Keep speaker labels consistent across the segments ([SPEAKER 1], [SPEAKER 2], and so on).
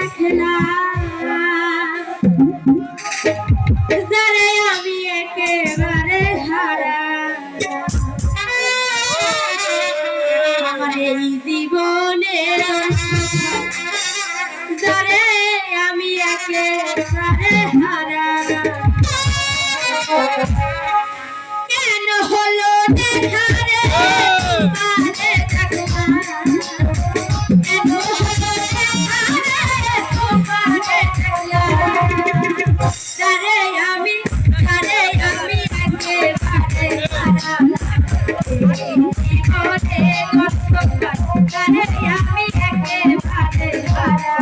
[SPEAKER 1] দেখে না যারে আমি একেবারে হারা আমার এই জীবনে যারে আমি একেবারে হারা কেন হলো দেখা রে আরে থাকবা কেন হলো দেখা রে তোমারে থাকলা যারে আমি একেবারে হারা জীবনে কষ্ট যারে আমি একেবারে হারা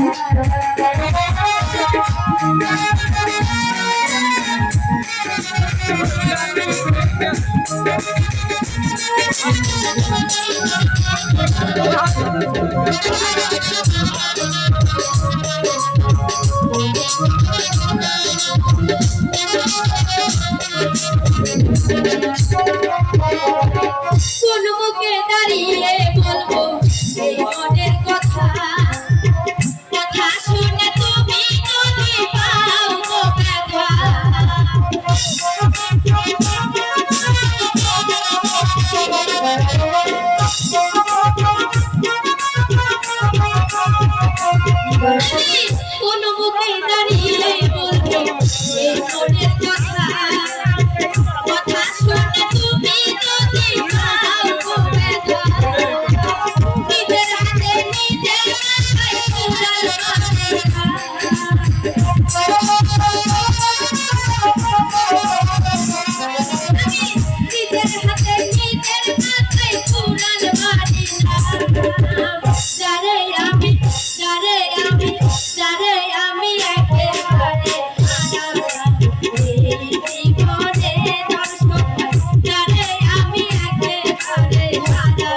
[SPEAKER 1] কোন মুখে দাঁড়িয়ে বলবো এই মনের কথা কথা শুনে তুমি যদি পাও তো ব্যথা কোন মুখে দাঁড়িয়ে বলবো এই মনের কথা কথা শুনে তুমি যদি পাও তো ব্যথা নিজের হাতে নিজের মাথায় কুড়াল মারে নিজের হাতে নিজের মাথায় কুড়াল মারি না যারে আমি একেবারে এই জীবনে দর্শক যারে আমি একেবারে হারা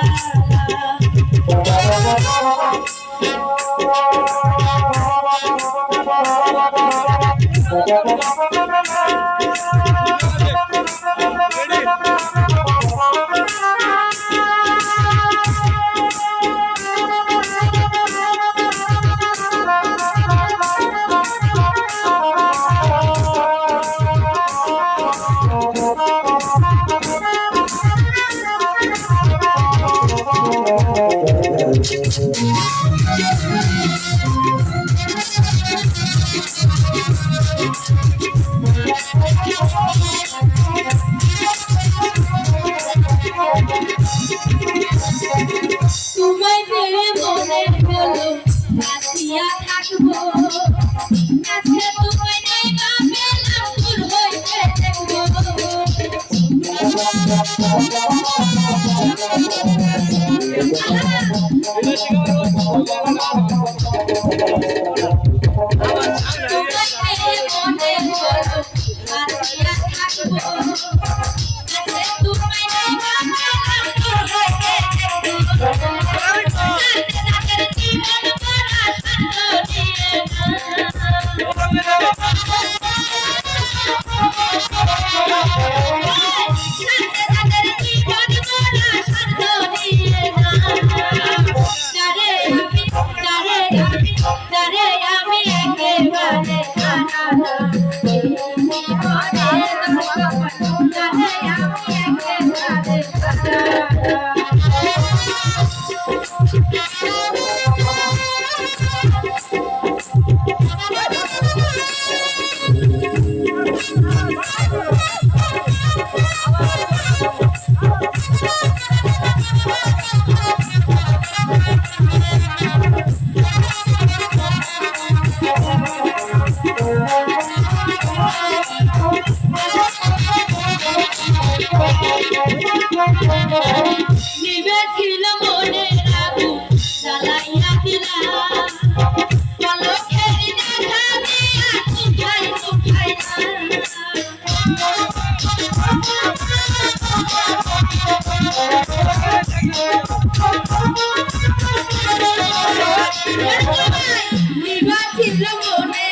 [SPEAKER 1] তোমায় পেয়ে মনে হলো বাঁচিয়া থাকবো আজকে তোমায় নেই বা পেলাম দূর হইতে দেখবো নির্বাচিত মনে